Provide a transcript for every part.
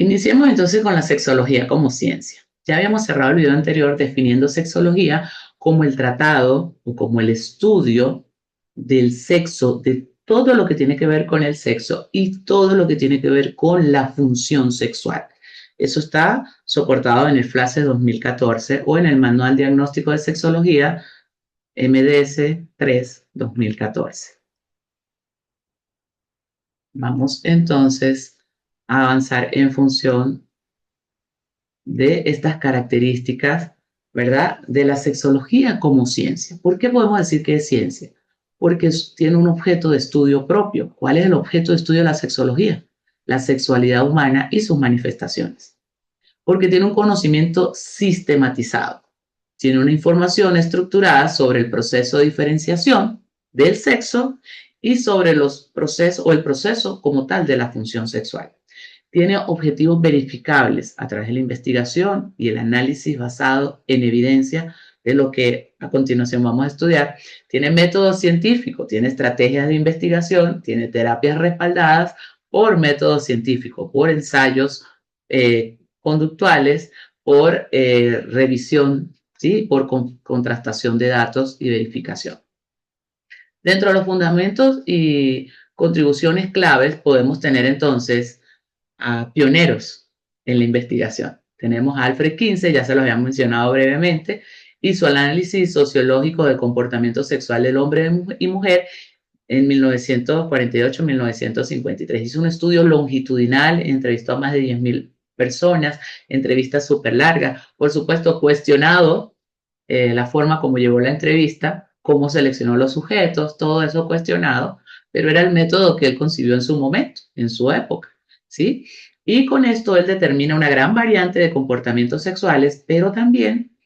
Iniciemos entonces con la sexología como ciencia. Ya habíamos cerrado el video anterior definiendo sexología como el tratado o como el estudio del sexo, de todo lo que tiene que ver con el sexo y todo lo que tiene que ver con la función sexual. Eso está soportado en el FLACE 2014 o en el Manual Diagnóstico de Sexología MDS 3 2014. Vamos entonces a avanzar en función de estas características, ¿verdad? De la sexología como ciencia. ¿Por qué podemos decir que es ciencia? Porque tiene un objeto de estudio propio. ¿Cuál es el objeto de estudio de la sexología? La sexualidad humana y sus manifestaciones. Porque tiene un conocimiento sistematizado. Tiene una información estructurada sobre el proceso de diferenciación del sexo y sobre los procesos o el proceso como tal de la función sexual. Tiene objetivos verificables a través de la investigación y el análisis basado en evidencia de lo que a continuación vamos a estudiar. Tiene método científico, tiene estrategias de investigación, tiene terapias respaldadas por método científico, por ensayos conductuales, por revisión, ¿sí? Por contrastación de datos y verificación. Dentro de los fundamentos y contribuciones claves podemos tener entonces a pioneros en la investigación. Tenemos a Alfred Kinsey, ya se los había mencionado brevemente, y su análisis sociológico del comportamiento sexual del hombre y mujer en 1948-1953. Hizo un estudio longitudinal, entrevistó a más de 10.000 personas, entrevistas súper largas, por supuesto cuestionado la forma como llevó la entrevista, cómo seleccionó los sujetos, todo eso cuestionado, pero era el método que él concibió en su momento, en su época, ¿sí? Y con esto él determina una gran variante de comportamientos sexuales, pero también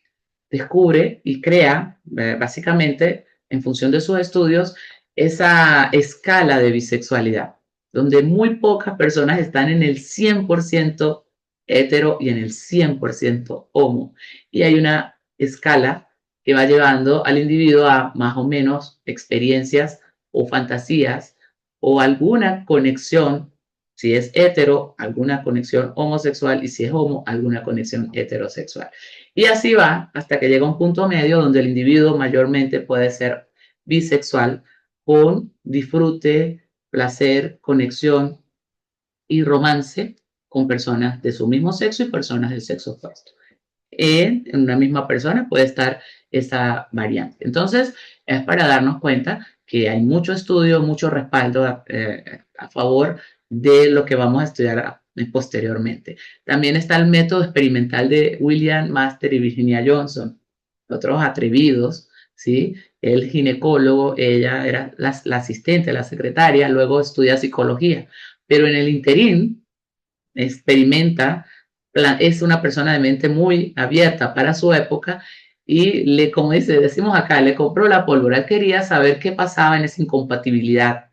descubre y crea, básicamente, en función de sus estudios, esa escala de bisexualidad, donde muy pocas personas están en el 100% hetero y en el 100% homo. Y hay una escala que va llevando al individuo a más o menos experiencias o fantasías o alguna conexión, si es hetero, alguna conexión homosexual y si es homo, alguna conexión heterosexual. Y así va hasta que llega un punto medio donde el individuo mayormente puede ser bisexual con disfrute, placer, conexión y romance con personas de su mismo sexo y personas del sexo opuesto. En una misma persona puede estar esa variante. Entonces, es para darnos cuenta que hay mucho estudio, mucho respaldo a favor de lo que vamos a estudiar posteriormente. También está el método experimental de William Master y Virginia Johnson, otros atrevidos, ¿sí? El ginecólogo, ella era la asistente, la secretaria, luego estudia psicología, pero en el interín experimenta, es una persona de mente muy abierta para su época y como decimos acá, le compró la pólvora. Él quería saber qué pasaba en esa incompatibilidad,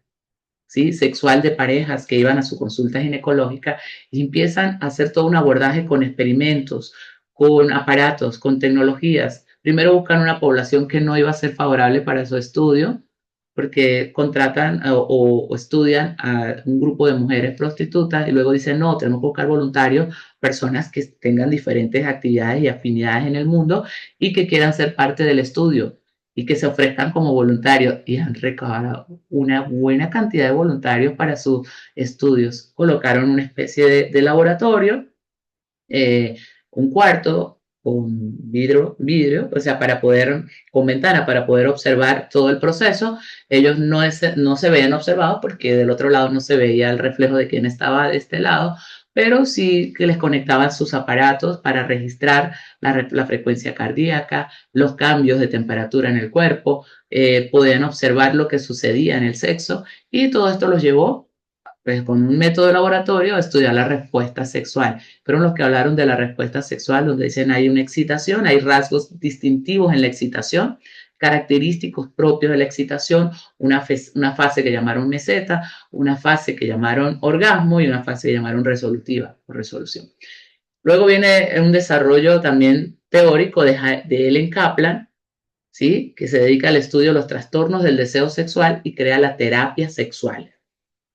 ¿sí? Sexual de parejas que iban a su consulta ginecológica y empiezan a hacer todo un abordaje con experimentos, con aparatos, con tecnologías. Primero buscan una población que no iba a ser favorable para su estudio, porque contratan o estudian a un grupo de mujeres prostitutas y luego dicen, no, tenemos que buscar voluntarios, personas que tengan diferentes actividades y afinidades en el mundo y que quieran ser parte del estudio y que se ofrezcan como voluntarios y han recaudado una buena cantidad de voluntarios para sus estudios. Colocaron una especie de laboratorio, eh, un cuarto con vidrio, o sea, para poder, con ventana, para poder observar todo el proceso. Ellos no se veían observados porque del otro lado no se veía el reflejo de quién estaba de este lado, pero sí que les conectaban sus aparatos para registrar la frecuencia cardíaca, los cambios de temperatura en el cuerpo, podían observar lo que sucedía en el sexo y todo esto los llevó pues, con un método de laboratorio a estudiar la respuesta sexual. Fueron los que hablaron de la respuesta sexual, donde dicen hay una excitación, hay rasgos distintivos en la excitación, característicos propios de la excitación, una fase que llamaron meseta, una fase que llamaron orgasmo y una fase que llamaron resolutiva o resolución. Luego viene un desarrollo también teórico de Ellen Kaplan, ¿sí? Que se dedica al estudio de los trastornos del deseo sexual y crea la terapia sexual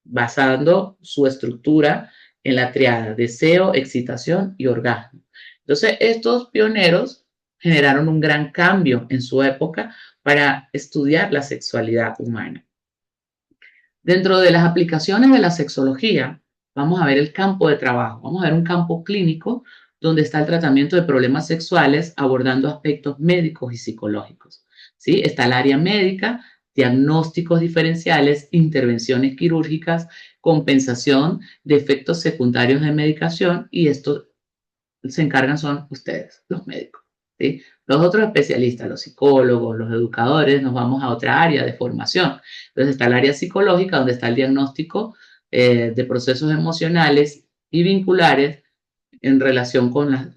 basando su estructura en la triada deseo, excitación y orgasmo. Entonces, estos pioneros generaron un gran cambio en su época para estudiar la sexualidad humana. Dentro de las aplicaciones de la sexología, vamos a ver el campo de trabajo, vamos a ver un campo clínico donde está el tratamiento de problemas sexuales abordando aspectos médicos y psicológicos. ¿Sí? Está el área médica, diagnósticos diferenciales, intervenciones quirúrgicas, compensación de efectos secundarios de medicación, y esto se encargan son ustedes, los médicos. ¿Sí? Los otros especialistas, los psicólogos, los educadores, nos vamos a otra área de formación. Entonces está el área psicológica, donde está el diagnóstico de procesos emocionales y vinculares en relación con las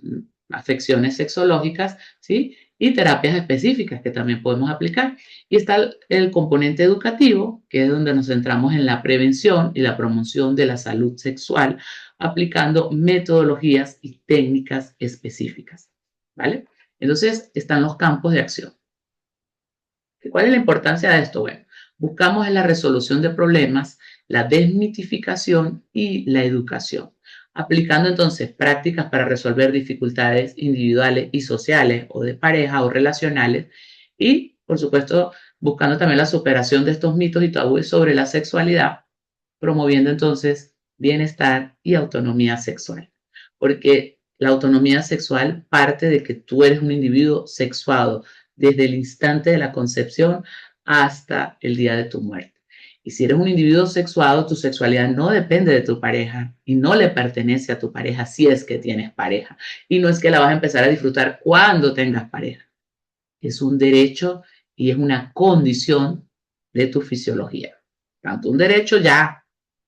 afecciones sexológicas, ¿sí? Y terapias específicas que también podemos aplicar. Y está el componente educativo, que es donde nos centramos en la prevención y la promoción de la salud sexual, aplicando metodologías y técnicas específicas, ¿vale? Entonces están los campos de acción. ¿Cuál es la importancia de esto? Bueno, buscamos en la resolución de problemas, la desmitificación y la educación, aplicando entonces prácticas para resolver dificultades individuales y sociales o de pareja o relacionales, y, por supuesto, buscando también la superación de estos mitos y tabúes sobre la sexualidad, promoviendo entonces bienestar y autonomía sexual. Porque la autonomía sexual parte de que tú eres un individuo sexuado desde el instante de la concepción hasta el día de tu muerte. Y si eres un individuo sexuado, tu sexualidad no depende de tu pareja y no le pertenece a tu pareja si es que tienes pareja. Y no es que la vas a empezar a disfrutar cuando tengas pareja. Es un derecho y es una condición de tu fisiología. Tanto un derecho ya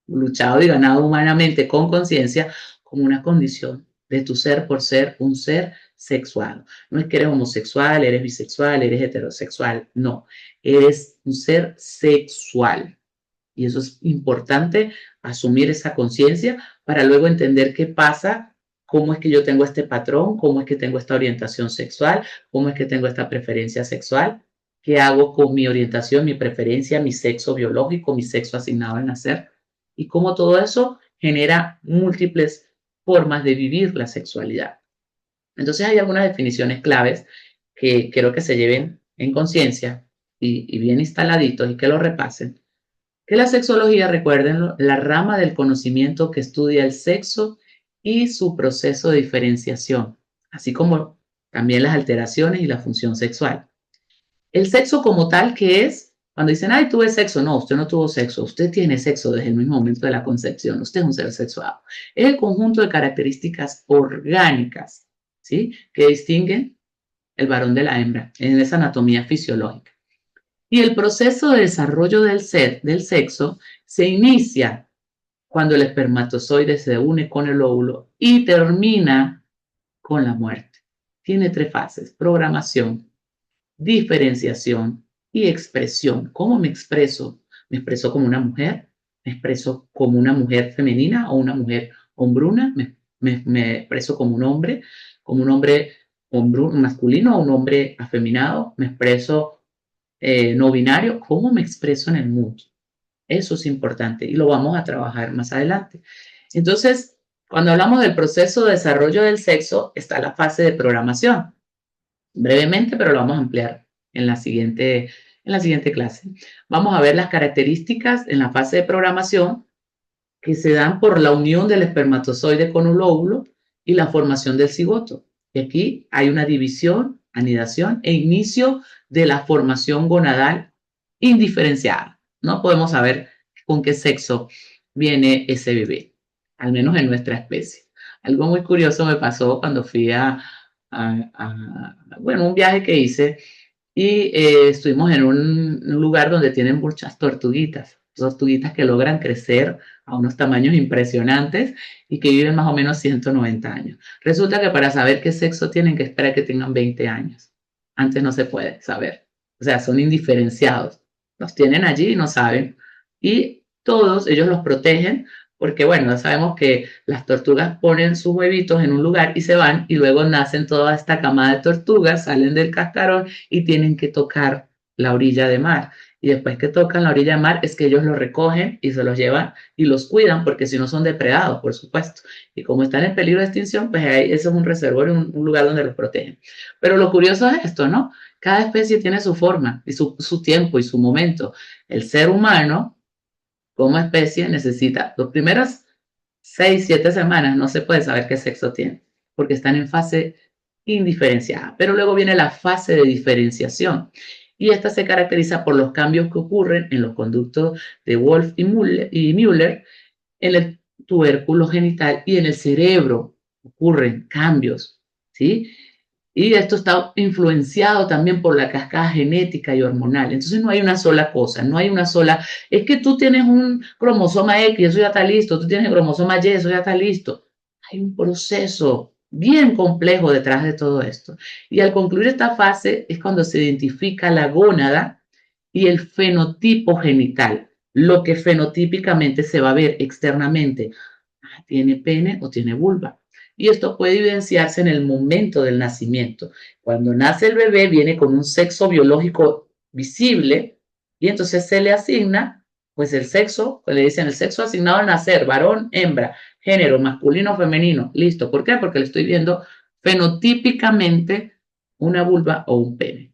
luchado y ganado humanamente con conciencia, como una condición de tu ser por ser un ser sexuado. No es que eres homosexual, eres bisexual, eres heterosexual, no, eres un ser sexual. Y eso es importante, asumir esa conciencia para luego entender qué pasa, cómo es que yo tengo este patrón, cómo es que tengo esta orientación sexual, cómo es que tengo esta preferencia sexual, qué hago con mi orientación, mi preferencia, mi sexo biológico, mi sexo asignado al nacer, y cómo todo eso genera múltiples formas de vivir la sexualidad. Entonces hay algunas definiciones claves que quiero que se lleven en conciencia y bien instaladitos y que lo repasen. Que la sexología, recuérdenlo, la rama del conocimiento que estudia el sexo y su proceso de diferenciación, así como también las alteraciones y la función sexual. El sexo como tal, que es, cuando dicen, ay, tuve sexo, no, usted no tuvo sexo, usted tiene sexo desde el mismo momento de la concepción, usted es un ser sexuado. Es el conjunto de características orgánicas, ¿sí? Que distinguen el varón de la hembra en esa anatomía fisiológica. Y el proceso de desarrollo del sexo se inicia cuando el espermatozoide se une con el óvulo y termina con la muerte. Tiene tres fases: programación, diferenciación y expresión. ¿Cómo me expreso? ¿Me expreso como una mujer? ¿Me expreso como una mujer femenina o una mujer hombruna? ¿Me expreso como un hombre masculino o un hombre afeminado? ¿Me expreso no binario? ¿Cómo me expreso en el mundo? Eso es importante y lo vamos a trabajar más adelante. Entonces, cuando hablamos del proceso de desarrollo del sexo, está la fase de programación. Brevemente, pero lo vamos a ampliar en la siguiente clase. Vamos a ver las características en la fase de programación que se dan por la unión del espermatozoide con un óvulo y la formación del cigoto. Y aquí hay una división, anidación e inicio de la formación gonadal indiferenciada. No podemos saber con qué sexo viene ese bebé, al menos en nuestra especie. Algo muy curioso me pasó cuando fui bueno, un viaje que hice, y estuvimos en un lugar donde tienen muchas tortuguitas que logran crecer a unos tamaños impresionantes y que viven más o menos 190 años. Resulta que para saber qué sexo tienen que esperar que tengan 20 años. Antes no se puede saber. O sea, son indiferenciados. Los tienen allí y no saben. Y todos ellos los protegen porque, bueno, ya sabemos que las tortugas ponen sus huevitos en un lugar y se van, y luego nacen toda esta camada de tortugas, salen del cascarón y tienen que tocar la orilla de mar. Y después que tocan la orilla del mar es que ellos los recogen y se los llevan y los cuidan porque si no son depredados, por supuesto. Y como están en peligro de extinción, pues ahí, eso es un reservorio, un lugar donde los protegen. Pero lo curioso es esto, ¿no? Cada especie tiene su forma y su tiempo y su momento. El ser humano, como especie, necesita los primeros 6, 7 semanas, no se puede saber qué sexo tiene, porque están en fase indiferenciada. Pero luego viene la fase de diferenciación. Y esta se caracteriza por los cambios que ocurren en los conductos de Wolf y Müller en el tubérculo genital y en el cerebro. Ocurren cambios, ¿sí? Y esto está influenciado también por la cascada genética y hormonal. Entonces no hay una sola cosa, no hay una sola, es que tú tienes un cromosoma X, eso ya está listo, tú tienes el cromosoma Y, eso ya está listo. Hay un proceso bien complejo detrás de todo esto. Y al concluir esta fase es cuando se identifica la gónada y el fenotipo genital, lo que fenotípicamente se va a ver externamente. ¿Tiene pene o tiene vulva? Y esto puede evidenciarse en el momento del nacimiento. Cuando nace el bebé viene con un sexo biológico visible y entonces se le asigna pues el sexo, pues le dicen el sexo asignado al nacer, varón, hembra, género, masculino, femenino. Listo. ¿Por qué? Porque le estoy viendo fenotípicamente una vulva o un pene.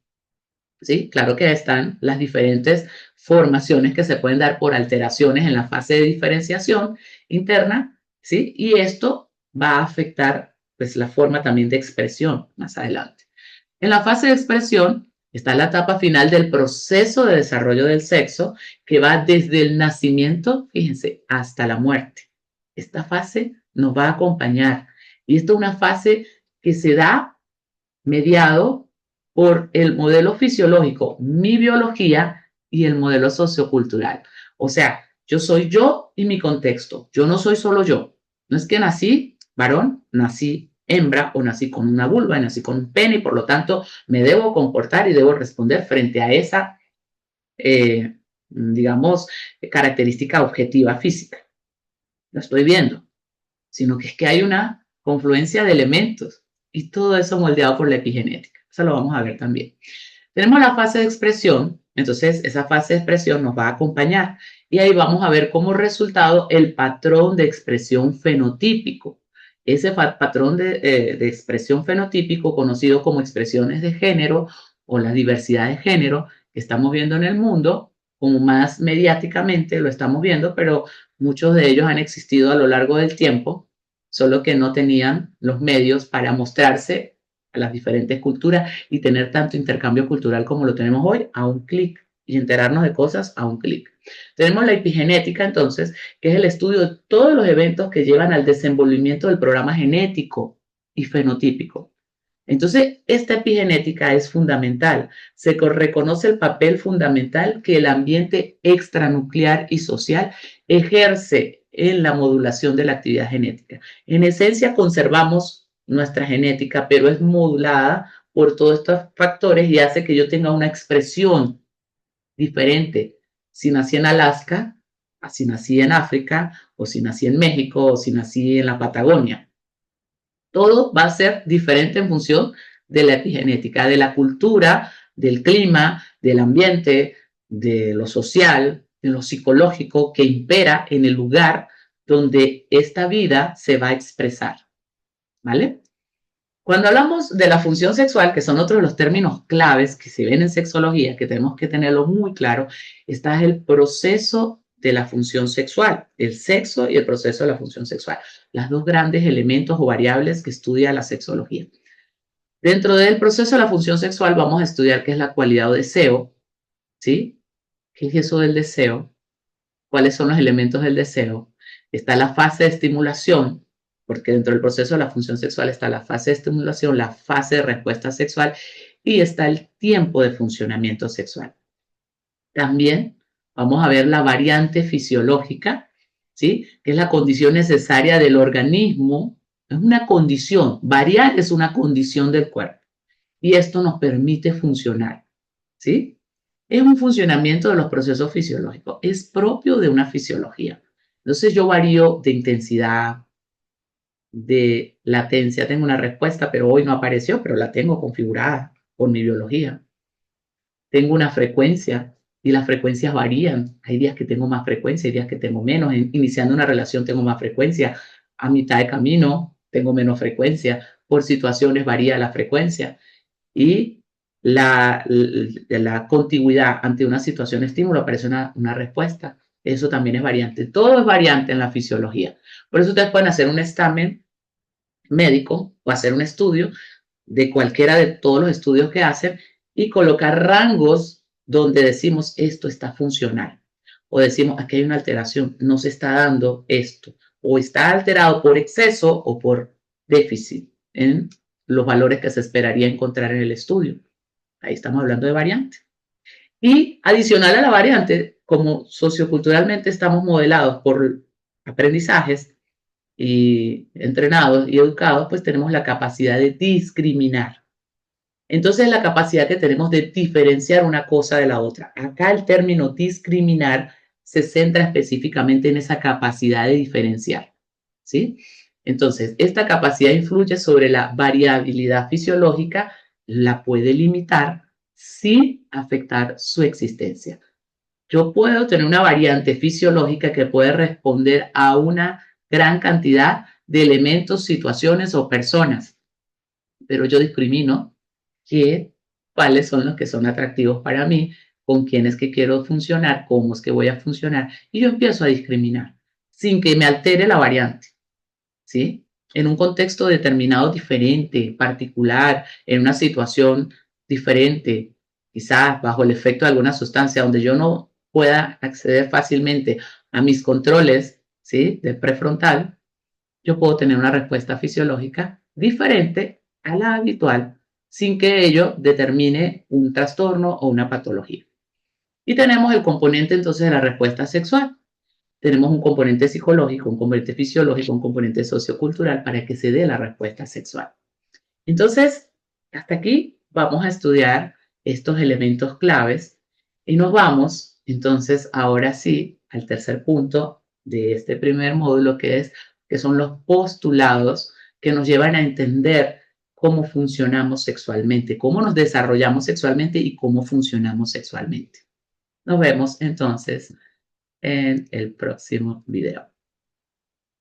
¿Sí? Claro que están las diferentes formaciones que se pueden dar por alteraciones en la fase de diferenciación interna, ¿sí? Y esto va a afectar pues la forma también de expresión más adelante. En la fase de expresión está la etapa final del proceso de desarrollo del sexo que va desde el nacimiento, fíjense, hasta la muerte. Esta fase nos va a acompañar y esta es una fase que se da mediado por el modelo fisiológico, mi biología y el modelo sociocultural. O sea, yo soy yo y mi contexto. Yo no soy solo yo. No es que nací varón, nací hembra o nací con una vulva, nací con un pene y por lo tanto me debo comportar y debo responder frente a esa, digamos, característica objetiva física. Lo estoy viendo, sino que es que hay una confluencia de elementos y todo eso moldeado por la epigenética. Eso lo vamos a ver también. Tenemos la fase de expresión, entonces esa fase de expresión nos va a acompañar y ahí vamos a ver como resultado el patrón de expresión fenotípico. Ese patrón de expresión fenotípico conocido como expresiones de género o la diversidad de género que estamos viendo en el mundo, como más mediáticamente lo estamos viendo, pero muchos de ellos han existido a lo largo del tiempo, solo que no tenían los medios para mostrarse a las diferentes culturas y tener tanto intercambio cultural como lo tenemos hoy a un clic y enterarnos de cosas a un clic. Tenemos la epigenética entonces, que es el estudio de todos los eventos que llevan al desenvolvimiento del programa genético y fenotípico. Entonces, esta epigenética es fundamental. Se reconoce el papel fundamental que el ambiente extranuclear y social ejerce en la modulación de la actividad genética. En esencia, conservamos nuestra genética, pero es modulada por todos estos factores y hace que yo tenga una expresión diferente. Si nací en Alaska, si nací en África, o si nací en México, o si nací en la Patagonia. Todo va a ser diferente en función de la epigenética, de la cultura, del clima, del ambiente, de lo social, de lo psicológico que impera en el lugar donde esta vida se va a expresar. ¿Vale? Cuando hablamos de la función sexual, que son otros de los términos claves que se ven en sexología, que tenemos que tenerlo muy claro, está el proceso de la función sexual, el sexo y el proceso de la función sexual, las dos grandes elementos o variables que estudia la sexología. Dentro del proceso de la función sexual vamos a estudiar qué es la cualidad o deseo, ¿sí? ¿Qué es eso del deseo? ¿Cuáles son los elementos del deseo? Está la fase de estimulación, porque dentro del proceso de la función sexual está la fase de estimulación, la fase de respuesta sexual y está el tiempo de funcionamiento sexual. También vamos a ver la variante fisiológica, ¿sí? Que es la condición necesaria del organismo. Es una condición, variar es una condición del cuerpo y esto nos permite funcionar, ¿sí? Es un funcionamiento de los procesos fisiológicos, es propio de una fisiología. Entonces yo varío de intensidad, de latencia, tengo una respuesta, pero hoy no apareció, pero la tengo configurada por mi biología. Tengo una frecuencia, y las frecuencias varían. Hay días que tengo más frecuencia, hay días que tengo menos. Iniciando una relación tengo más frecuencia. A mitad de camino tengo menos frecuencia. Por situaciones varía la frecuencia. Y la contigüidad ante una situación estímulo aparece una respuesta. Eso también es variante. Todo es variante en la fisiología. Por eso ustedes pueden hacer un examen médico o hacer un estudio de cualquiera de todos los estudios que hacen y colocar rangos donde decimos esto está funcional o decimos aquí hay una alteración, no se está dando esto o está alterado por exceso o por déficit en los valores que se esperaría encontrar en el estudio. Ahí estamos hablando de variante. Y adicional a la variante, como socioculturalmente estamos modelados por aprendizajes, y entrenados y educados, pues tenemos la capacidad de discriminar. Entonces, la capacidad que tenemos de diferenciar una cosa de la otra. Acá el término discriminar se centra específicamente en esa capacidad de diferenciar, ¿sí? Entonces, esta capacidad influye sobre la variabilidad fisiológica, la puede limitar sin afectar su existencia. Yo puedo tener una variante fisiológica que puede responder a una gran cantidad de elementos, situaciones o personas, pero yo discrimino cuáles son los que son atractivos para mí, con quiénes que quiero funcionar, cómo es que voy a funcionar, y yo empiezo a discriminar sin que me altere la variante, ¿sí? En un contexto determinado diferente, particular, en una situación diferente, quizás bajo el efecto de alguna sustancia donde yo no pueda acceder fácilmente a mis controles, ¿sí? Del prefrontal, yo puedo tener una respuesta fisiológica diferente a la habitual sin que ello determine un trastorno o una patología. Y tenemos el componente entonces de la respuesta sexual. Tenemos un componente psicológico, un componente fisiológico, un componente sociocultural para que se dé la respuesta sexual. Entonces, hasta aquí vamos a estudiar estos elementos claves y nos vamos entonces ahora sí al tercer punto de este primer módulo que son los postulados que nos llevan a entender cómo funcionamos sexualmente, cómo nos desarrollamos sexualmente y cómo funcionamos sexualmente. Nos vemos entonces en el próximo video.